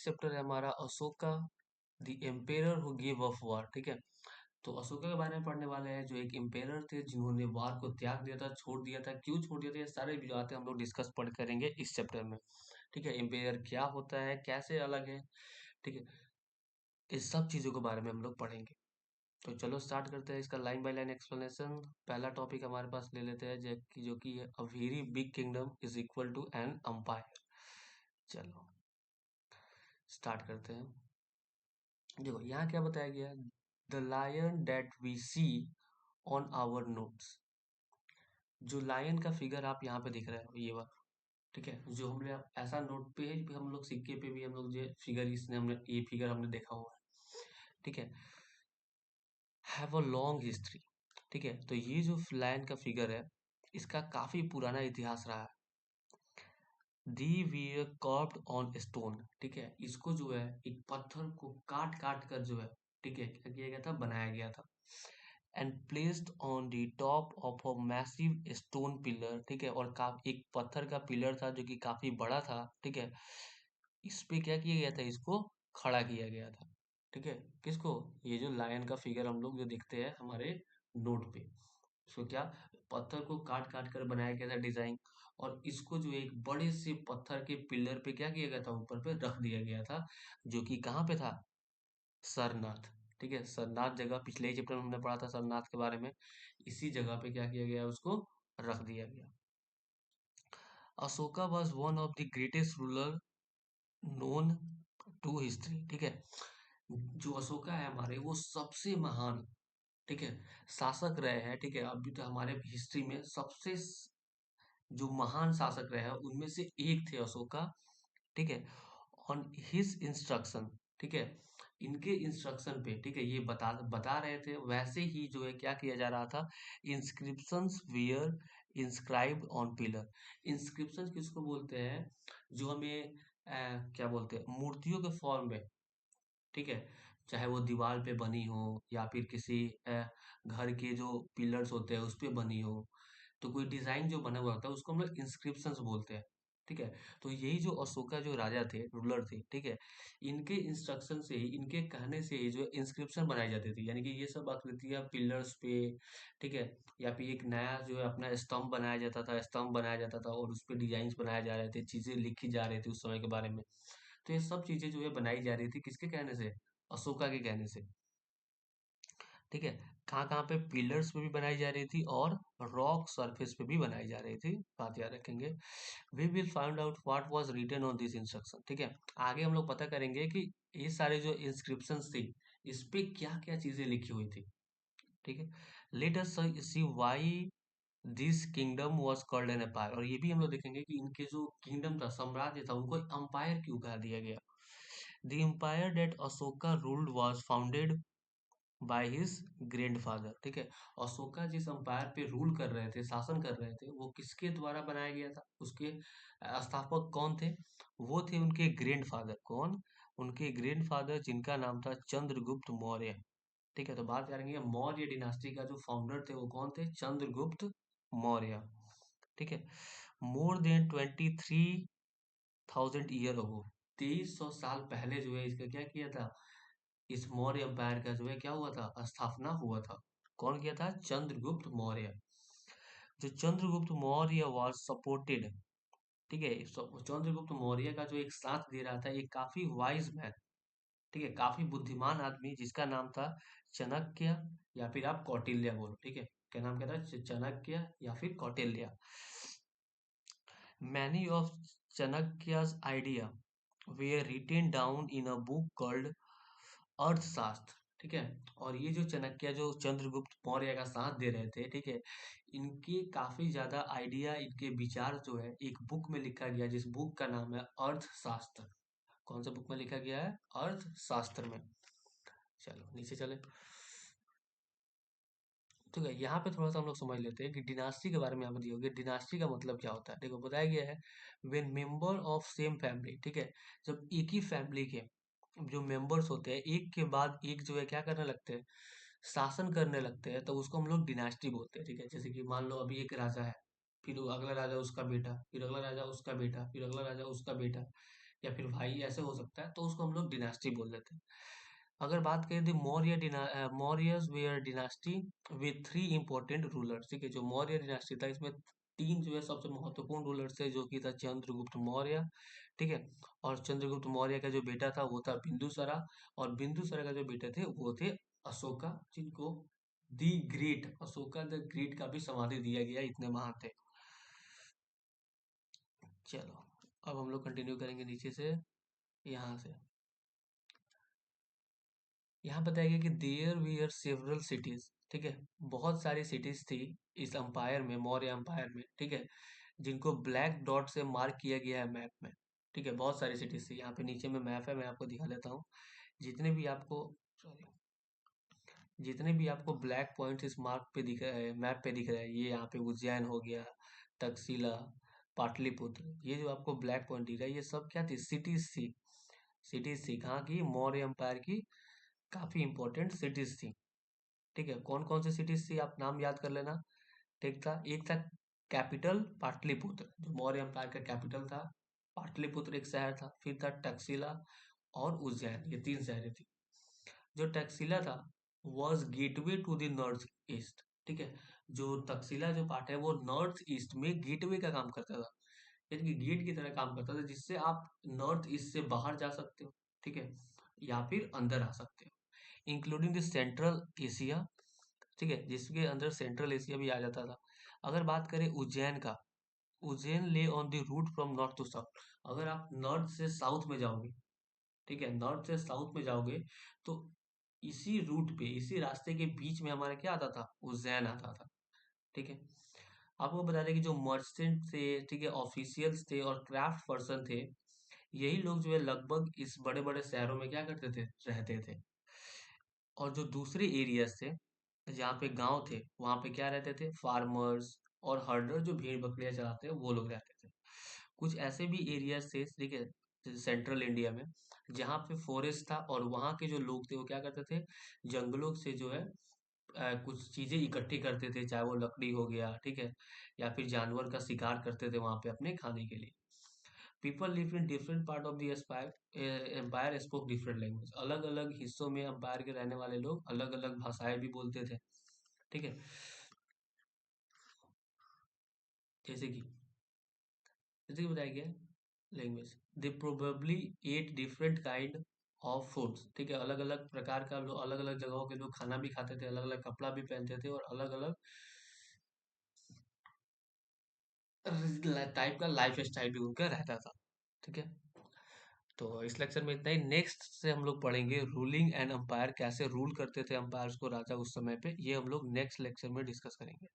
Chapter है हमारा Ashoka the emperor who give up war. ठीक है, तो अशोका के बारे में पढ़ने वाले हैं, जो एक एम्पेरर थे जिन्होंने वार को त्याग दिया था, छोड़ दिया था। क्यों छोड़ दिया था, ये सारी बातें हम लोग डिस्कस पढ़ करेंगे इस चैप्टर में। ठीक है, एम्पेरर क्या होता है, कैसे अलग है, ठीक है, इस सब चीजों के बारे में हम लोग पढ़ेंगे। तो चलो स्टार्ट करते हैं इसका लाइन बाय लाइन एक्सप्लेनेशन। पहला टॉपिक हमारे पास ले लेते हैं, जो कि है a very big kingdom is equal to an empire. चलो स्टार्ट करते हैं। देखो यहाँ क्या बताया गया है, the lion that we see on our notes. जो लायन का फिगर आप यहाँ पे दिख रहे हो, ये वाला, ठीक है, जो हमने ऐसा नोट पे है, हम लोग सिक्के पे भी हम लोग जो फिगर, इसने हमने ये फिगर हमने देखा हुआ है। ठीक है, हैव अ लॉन्ग हिस्ट्री। ठीक है, तो ये जो लायन का फिगर है, इसका काफी पुराना इतिहास रहा है। दी वीर कार्व्ड ऑन स्टोन। ठीक है, इसको जो है एक पत्थर को काट काट कर जो है, ठीक है, क्या किया गया था, बनाया गया था। And placed on the top of a massive stone pillar. ठीक है, और एक पत्थर का पिलर था जो कि काफी बड़ा था। ठीक है, इस पे क्या किया गया था, इसको खड़ा किया गया था। ठीक है, किसको, ये जो लायन का फिगर हम लोग जो देखते हैं हमारे नोट पे, इसको क्या, पत्थर को काट काट कर बनाया गया था डिजाइन, और इसको जो एक बड़े से पत्थर के पिलर पे क्या किया गया था, ऊपर पे रख दिया गया था, जो कि कहाँ पे था, सरनाथ। ठीक है, सरनाथ जगह, पिछले ही चैप्टर में हमने पढ़ा था सरनाथ के बारे में। इसी जगह पे क्या किया गया, उसको रख दिया गया। Ashoka was one of the greatest ruler known to history. ठीक है, जो अशोका है हमारे, वो सबसे महान, ठीक है, शासक रहे हैं। ठीक है, अभी तो हमारे हिस्ट्री में सबसे जो महान शासक रहे हैं उनमें से एक थे अशोका। ठीक है, ऑन हिज इंस्ट्रक्शन। ठीक है, इनके इंस्ट्रक्शन पे, ठीक है, ये बता बता रहे थे, वैसे ही जो है क्या किया जा रहा था, inscriptions wear inscribed on pillar. Inscription किसको बोलते हैं, जो हमें क्या बोलते हैं, मूर्तियों के फॉर्म में, ठीक है, चाहे वो दीवार पे बनी हो या फिर किसी घर के जो पिलर्स होते हैं उस पे बनी हो, तो कोई डिजाइन जो बना हुआ होता है उसको हम लोग इंस्क्रिप्शंस बोलते हैं। ठीक है, तो यही जो अशोका जो राजा थे, रूलर थे, ठीक है, इनके इंस्ट्रक्शन से ही, इनके कहने से ही जो इंस्क्रिप्शन बनाई जाती थी, यानी कि ये सब आकृतियां पिलर्स पे, ठीक है, या फिर एक नया जो है अपना स्तंभ बनाया जाता था, स्तंभ बनाया जाता था और उस पे डिजाइन बनाए जा रहे थे, चीजें लिखी जा रही थी उस समय के बारे में। तो ये सब चीजें जो है बनाई जा रही थी, किसके कहने से, अशोका के कहने से। ठीक है, कहाँ कहाँ पे पिलर्स पे भी बनाई जा रही थी और रॉक सरफेस पे भी बनाई जा रही थी, बात याद रखेंगे। We will find out what was written on this instruction. ठीक है, आगे हम लोग पता करेंगे कि ये सारे जो इंस्क्रिप्शंस थी, इस पे क्या क्या चीजें लिखी हुई थी। ठीक है, let us see why this kingdom was called an empire. और ये भी हम लोग देखेंगे कि इनके जो किंगडम था, साम्राज्य था, उनको एम्पायर क्यों कहा दिया गया। The empire that Ashoka ruled was founded by his grandfather. ठीक है, अशोका जिस अंपायर पे रूल कर रहे थे, शासन कर रहे थे, वो किसके द्वारा बनाया गया था, उसके स्थापक कौन थे, वो थे उनके ग्रैंडफादर। कौन, उनके ग्रैंडफादर जिनका नाम था चंद्रगुप्त मौर्य। ठीक है, तो बात करेंगे मौर्य डिनास्टी का जो फाउंडर थे वो कौन थे, चंद्रगुप्त मौर्य। ठीक है, मोर देन 23,000 ईयर अगो, 2300 साल पहले जो है इसका क्या किया था, इस मौर्य एम्पायर का जो है क्या हुआ था, स्थापना हुआ था। कौन किया था, चंद्रगुप्त मौर्य। जो चंद्रगुप्त मौर्य वाज सपोर्टेड, ठीक है, चंद्रगुप्त मौर्य का जो एक साथ दे रहा था एक काफी वाइज मैन, ठीक है, काफी बुद्धिमान आदमी, जिसका नाम था चाणक्य, या फिर आप कौटिल्य बोलो। ठीक है, क्या नाम क्या था, चाणक्य या फिर Kautilya. Many of Chanakya's idea were written down in a book called अर्थशास्त्र। ठीक है, और ये जो चाणक्य जो चंद्रगुप्त मौर्य का साथ दे रहे थे, ठीक है, इनके काफी ज्यादा आइडिया, इनके विचार जो है एक बुक में लिखा गया, जिस बुक का नाम है अर्थशास्त्र। कौन सा बुक में लिखा गया है, अर्थशास्त्र में। चलो नीचे चले। ठीक है, यहाँ पे थोड़ा सा हम लोग समझ लेते हैं कि डिनास्टी के बारे में यहाँ पे दिया गया, डिनास्टी का मतलब क्या होता है। देखो बताया गया है, when member of same family, ठीक है, जब एक ही फैमिली के जो मेंबर्स होते हैं एक के बाद एक जो है क्या करने लगते हैं, शासन करने लगते हैं, तो उसको हम लोग डिनास्टी बोलते हैं। ठीक है, जैसे कि मान लो अभी एक राजा है, फिर वो अगला राजा उसका बेटा, फिर अगला राजा उसका बेटा, फिर अगला राजा उसका बेटा, या फिर भाई ऐसे हो सकता है, तो उसको हम लोग डिनास्टी बोल देते हैं। अगर बात करें the Mauryas were dynasty with three important rulers, ठीक है, जो मौर्य डिनास्टी था इसमें तीन जो है सबसे महत्वपूर्ण रूलर्स थे, जो कि था चंद्रगुप्त मौर्य, ठीक है। और चंद्रगुप्त मौर्य का जो बेटा था वो था बिंदुसरा, और बिंदुसरा का जो बेटे थे वो थे अशोका, जिनको the great, Ashoka the great का भी समाधि दिया गया, इतने महान थे। चलो, अब हम लोग कंटिन्यू करेंगे नीचे से, यहाँ से। यहाँ बताया गया कि देयर वीयर सेवरल सिटीज, ठीक है, बहुत सारी सिटीज थी इस अंपायर में, मौर्य अंपायर में, ठीक है, जिनको ब्लैक डॉट से मार्क किया गया है मैप में, ठीक है, बहुत सारी सिटीज थी। यहाँ पे नीचे में मैप है, मैं आपको दिखा देता हूँ। जितने भी आपको, सॉरी, जितने भी आपको ब्लैक पॉइंट्स इस मार्क पे दिख रहे हैं, मैप पे दिख रहे हैं, ये यहाँ पे उज्जैन हो गया, तक्षशिला, पाटलिपुत्र, ये जो आपको ब्लैक पॉइंट दिख रहा है, ये सब क्या थी, सिटीज थी। सिटीज थी कहाँ की, मौर्य एम्पायर की काफी इंपॉर्टेंट सिटीज थी, ठीक है। कौन कौन सी सिटीज थी, आप नाम याद कर लेना। ठीक था, एक था कैपिटल पाटलिपुत्र, जो मौर्य एम्पायर का कैपिटल था। पाटलिपुत्र एक शहर था, फिर था टक्सिला और उज्जैन, ये तीन शहरें थी। जो टक्सिला था was gateway to the north east, ठीक है। जो तक्षशिला जो पार्ट है वो नॉर्थ ईस्ट में गेटवे का काम करता था, यानी कि गेट की तरह काम करता था, जिससे आप नॉर्थ ईस्ट से बाहर जा सकते हो, ठीक है, या फिर अंदर आ सकते हो, इंक्लूडिंग द सेंट्रल एशिया, ठीक है, जिसके अंदर सेंट्रल एशिया भी आ जाता था। अगर बात करें उज्जैन का, Ujjain lay on the route from north to south, अगर आप नॉर्थ से साउथ में जाओगे, ठीक है, नॉर्थ से साउथ में जाओगे, तो इसी रूट पे, इसी रास्ते के बीच में हमारा क्या आता था, उज्जैन आता था, ठीक है। आपको बता दें कि जो मर्चेंट थे, ठीक है, ऑफिशियल्स थे और क्राफ्ट पर्सन थे, यही लोग जो है लगभग इस बड़े बड़े शहरों में क्या करते थे, रहते थे। और जो दूसरे एरियाज थे, जहाँ पे गांव थे, वहां पे क्या रहते थे, फार्मर्स और हर्डर, जो भेड़ बकरियां चलाते हैं, वो लोग रहते थे। कुछ ऐसे भी एरियाज थे, ठीक है, सेंट्रल इंडिया में, जहाँ पे फॉरेस्ट था, और वहाँ के जो लोग थे वो क्या करते थे, जंगलों से जो है कुछ चीजें इकट्ठी करते थे, चाहे वो लकड़ी हो गया, ठीक है, या फिर जानवर का शिकार करते थे वहां पे अपने खाने के लिए। People live in different part of the empire spoke different language, अलग अलग हिस्सों में एम्पायर के रहने वाले लोग अलग अलग भाषाएं भी बोलते थे, ठीक है। जैसे कि जैसे कि बताया गया language, they probably at different kind of foods, ठीक है, अलग अलग प्रकार का लोग, अलग अलग जगहों के लोग खाना भी खाते थे, अलग अलग कपड़ा भी पहनते थे, और अलग अलग टाइप का लाइफ स्टाइल भी उनका रहता था, ठीक है। तो इस लेक्चर में इतना ही। नेक्स्ट से हम लोग पढ़ेंगे रूलिंग एंड अंपायर, कैसे रूल करते थे अंपायर्स को राजा उस समय पे, ये हम लोग नेक्स्ट लेक्चर में डिस्कस करेंगे।